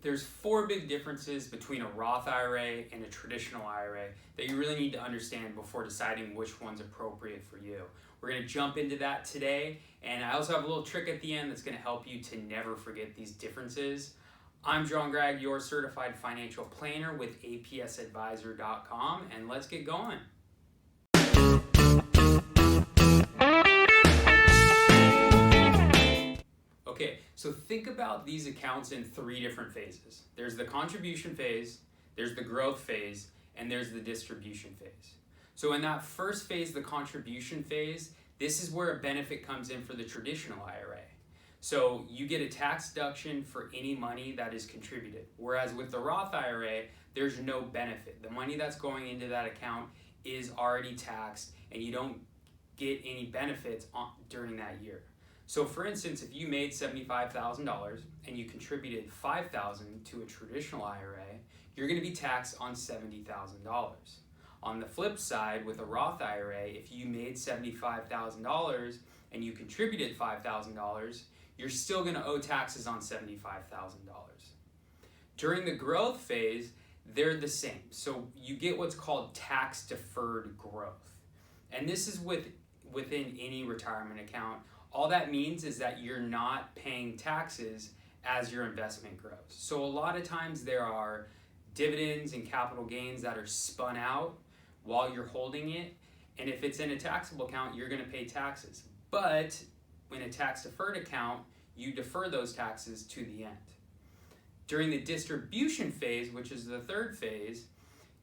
there's four big differences between a Roth IRA and a traditional IRA that you really need to understand before deciding which one's appropriate for you. We're going to jump into that today, and I also have a little trick at the end that's going to help you to never forget these differences. I'm John Gregg, your certified financial planner with APSadvisor.com, and let's get going. Okay, so think about these accounts in three different phases. There's the contribution phase, there's the growth phase, and there's the distribution phase. So in that first phase, the contribution phase, this is where a benefit comes in for the traditional IRA. So you get a tax deduction for any money that is contributed. Whereas with the Roth IRA, there's no benefit. The money that's going into that account is already taxed, and you don't get any benefits during that year. So for instance, if you made $75,000 and you contributed $5,000 to a traditional IRA, you're going to be taxed on $70,000. On the flip side, with a Roth IRA, if you made $75,000 and you contributed $5,000, you're still going to owe taxes on $75,000. During the growth phase, they're the same. So you get what's called tax deferred growth. And this is within any retirement account. All that means is that you're not paying taxes as your investment grows. So a lot of times there are dividends and capital gains that are spun out while you're holding it. And if it's in a taxable account, you're going to pay taxes. But in a tax deferred account, you defer those taxes to the end. During the distribution phase, which is the third phase,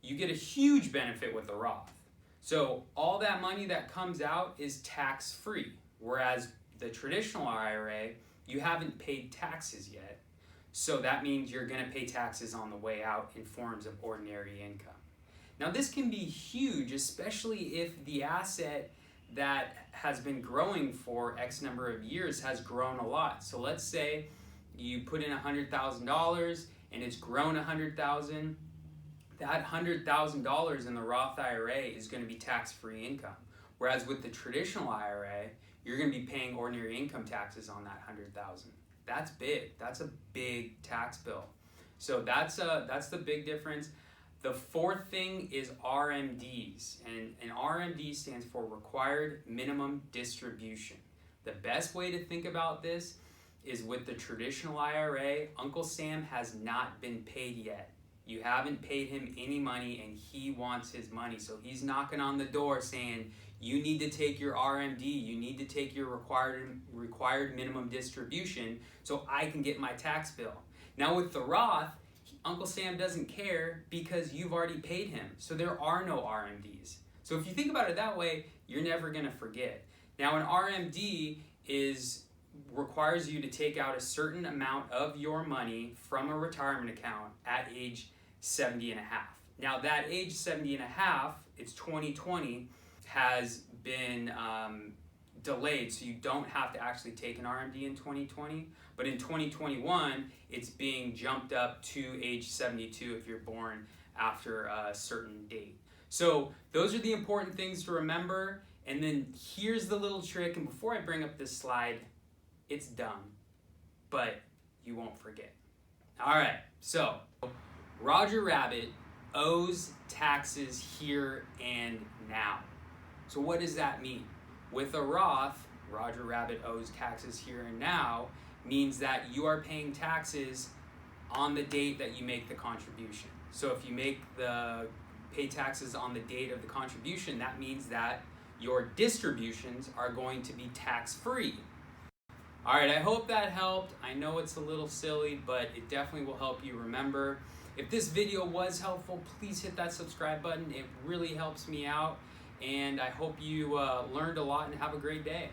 you get a huge benefit with the Roth. So all that money that comes out is tax free. Whereas the traditional IRA, you haven't paid taxes yet. So that means you're going to pay taxes on the way out in forms of ordinary income. Now this can be huge, especially if the asset that has been growing for X number of years has grown a lot. So let's say you put in $100,000 and it's grown $100,000. That $100,000 in the Roth IRA is going to be tax-free income. Whereas with the traditional IRA, you're going to be paying ordinary income taxes on that $100,000. That's big. That's a big tax bill. So that's the big difference. The fourth thing is RMDs, and an RMD stands for Required Minimum Distribution. The best way to think about this is with the traditional IRA, Uncle Sam has not been paid yet. You haven't paid him any money and he wants his money. So he's knocking on the door saying, you need to take your RMD, you need to take your required minimum distribution so I can get my tax bill. Now with the Roth, Uncle Sam doesn't care because you've already paid him. So there are no RMDs. So if you think about it that way, you're never going to forget. Now an RMD requires you to take out a certain amount of your money from a retirement account at age 70 and a half. Now that age 70 and a half, it's 2020, has been delayed, so you don't have to actually take an RMD in 2020, but in 2021, it's being jumped up to age 72 if you're born after a certain date. So those are the important things to remember, and then here's the little trick, and before I bring up this slide, it's dumb, but you won't forget. All right, so Roger Rabbit owes taxes here and now. So what does that mean? With a Roth, Roger Rabbit owes taxes here and now means that you are paying taxes on the date that you make the contribution. So if you pay taxes on the date of the contribution, that means that your distributions are going to be tax-free. All right, I hope that helped. I know it's a little silly, but it definitely will help you remember. If this video was helpful, please hit that subscribe button. It really helps me out, and I hope you learned a lot and have a great day.